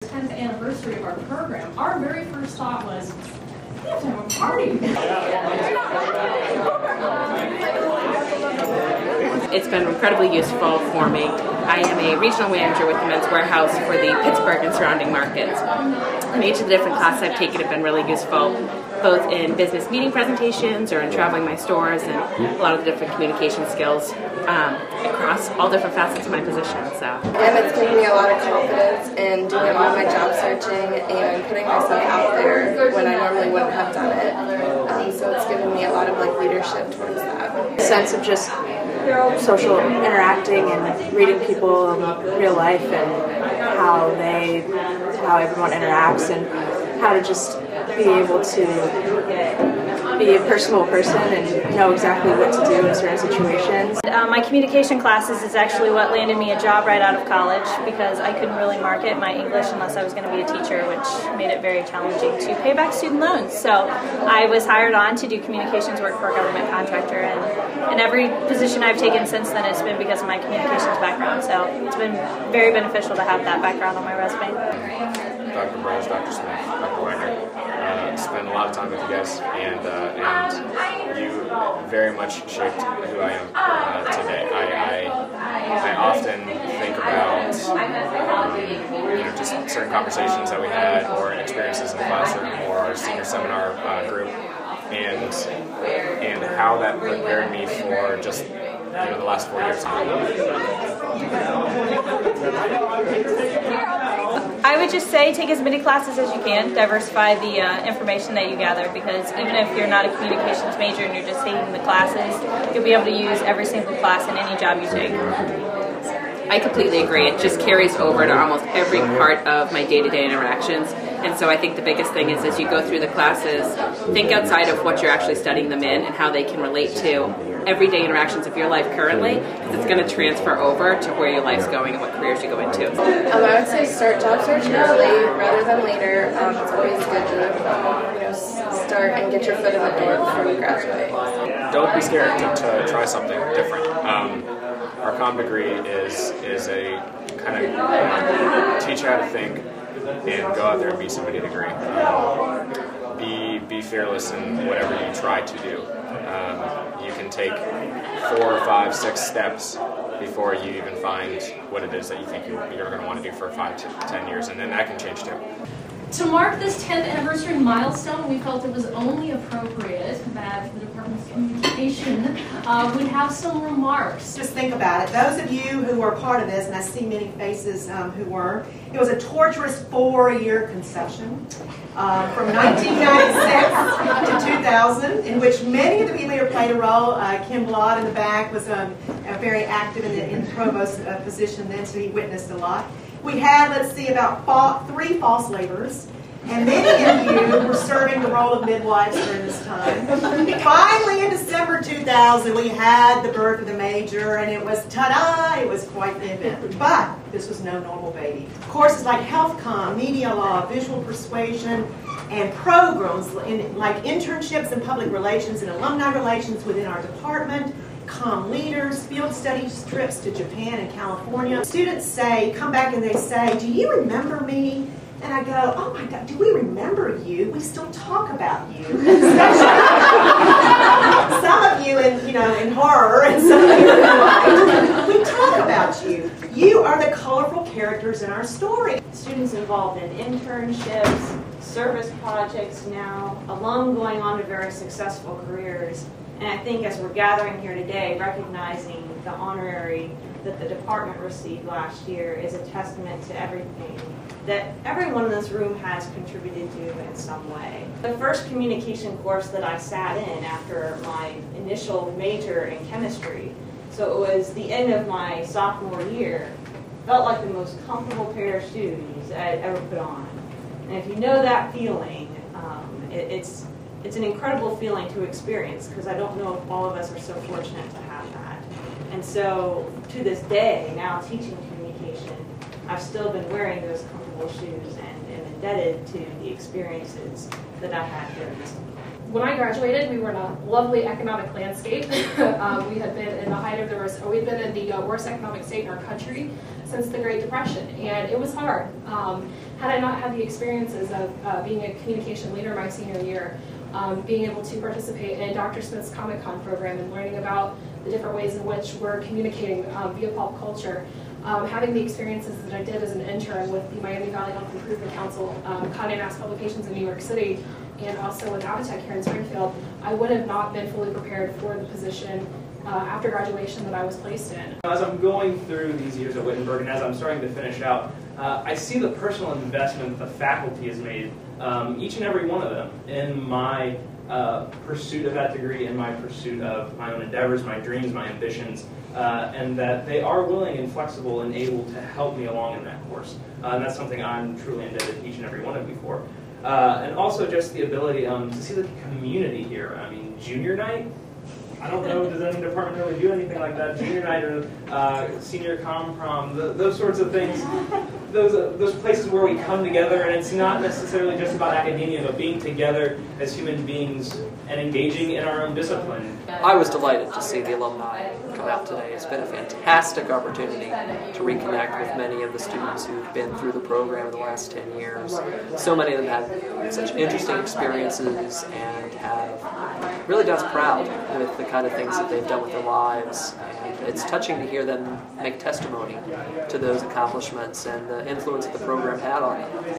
10th anniversary of our program, our very first thought was, we have to have a party. It's been incredibly useful for me. I am a regional manager with the Men's Warehouse for the Pittsburgh and surrounding markets. And each of the different classes I've taken have been really useful, both in business meeting presentations or in traveling my stores, and a lot of the different communication skills across all different facets of my position. And it's given me a lot of confidence in doing all my job searching and putting myself out there when I normally wouldn't have done it. So it's given me a lot of leadership towards that. A sense of just social interacting and reading people in real life and how everyone interacts and how to just be able to be a personable person and know exactly what to do in certain situations. My communication classes is actually what landed me a job right out of college, because I couldn't really market my English unless I was going to be a teacher, which made it very challenging to pay back student loans. So I was hired on to do communications work for a government contractor, and every position I've taken since then has been because of my communications background. So it's been very beneficial to have that background on my resume. Dr. Broz, Dr. Smith, Dr. Waggoner. Spent a lot of time with you guys, and you very much shaped who I am today. I often think about just certain conversations that we had, or experiences in the classroom, or our senior seminar group, and how that prepared me for just the last 4 years. I would just say take as many classes as you can, diversify the information that you gather, because even if you're not a communications major and you're just taking the classes, you'll be able to use every single class in any job you take. I completely agree. It just carries over to almost every part of my day-to-day interactions. And so I think the biggest thing is, as you go through the classes, think outside of what you're actually studying them in and how they can relate to everyday interactions of your life currently, because it's going to transfer over to where your life's going and what careers you go into. I would say start job search early rather than later. It's always good to start and get your foot in the door before you graduate. Don't be scared to try something different. Our comm degree is a kind of teach how to think and go out there and be somebody degree. Be fearless in whatever you try to do. You can take 4, 5, 6 steps before you even find what it is that you think you're going to want to do for 5 to 10 years, and then that can change too. To mark this 10th anniversary milestone, we felt it was only appropriate that the Department of Communication would have some remarks. Just think about it. Those of you who were part of this, and I see many faces who were, it was a torturous 4-year conception from 1996 to 2000, in which many of the people here played a role. Kim Blott in the back was very active in the provost position then, so he witnessed a lot. We had, let's see, about 3 false labors, and many of you were serving the role of midwives during this time. Finally, in December 2000, we had the birth of the major, and it was, ta-da, it was quite the event. But this was no normal baby. Courses like health comm, media law, visual persuasion, and programs like internships in public relations and alumni relations within our department, comm leaders, field studies trips to Japan and California. Students come back and they say, do you remember me? And I go, oh my God, do we remember you? We still talk about you. Some of you in horror, and some of you in light. We talk about you. You are the colorful characters in our story. Students involved in internships, service projects now, alum going on to very successful careers. And I think as we're gathering here today, recognizing the honorary that the department received last year is a testament to everything that everyone in this room has contributed to in some way. The first communication course that I sat in after my initial major in chemistry, so it was the end of my sophomore year, felt like the most comfortable pair of shoes I'd ever put on. And if you know that feeling, it's an incredible feeling to experience, because I don't know if all of us are so fortunate to have that. And so to this day, now teaching communication, I've still been wearing those comfortable shoes and am indebted to the experiences that I had during this. when I graduated, we were in a lovely economic landscape. We had been in the height of we'd been in the worst economic state in our country since the Great Depression, and it was hard. Had I not had the experiences of being a communication leader my senior year, being able to participate in Dr. Smith's Comic-Con program and learning about the different ways in which we're communicating via pop culture, having the experiences that I did as an intern with the Miami Valley Health Improvement Council, Condé Nast Publications in New York City, and also with Habitat here in Springfield, I would have not been fully prepared for the position after graduation that I was placed in. As I'm going through these years at Wittenberg and as I'm starting to finish out, I see the personal investment that the faculty has made, each and every one of them, in my pursuit of that degree, in my pursuit of my own endeavors, my dreams, my ambitions, and that they are willing and flexible and able to help me along in that course. And that's something I'm truly indebted to each and every one of you for. And also just the ability to see the community here. I mean, junior night, I don't know, does any department really do anything like that? Junior night or senior prom, those sorts of things. Those places where we come together, and it's not necessarily just about academia, but being together as human beings and engaging in our own discipline. I was delighted to see the alumni come out today. It's been a fantastic opportunity to reconnect with many of the students who've been through the program in the last 10 years. So many of them have such interesting experiences and have really done us proud with the kind of things that they've done with their lives. And it's touching to hear them make testimony to those accomplishments and the influence that the program had on them.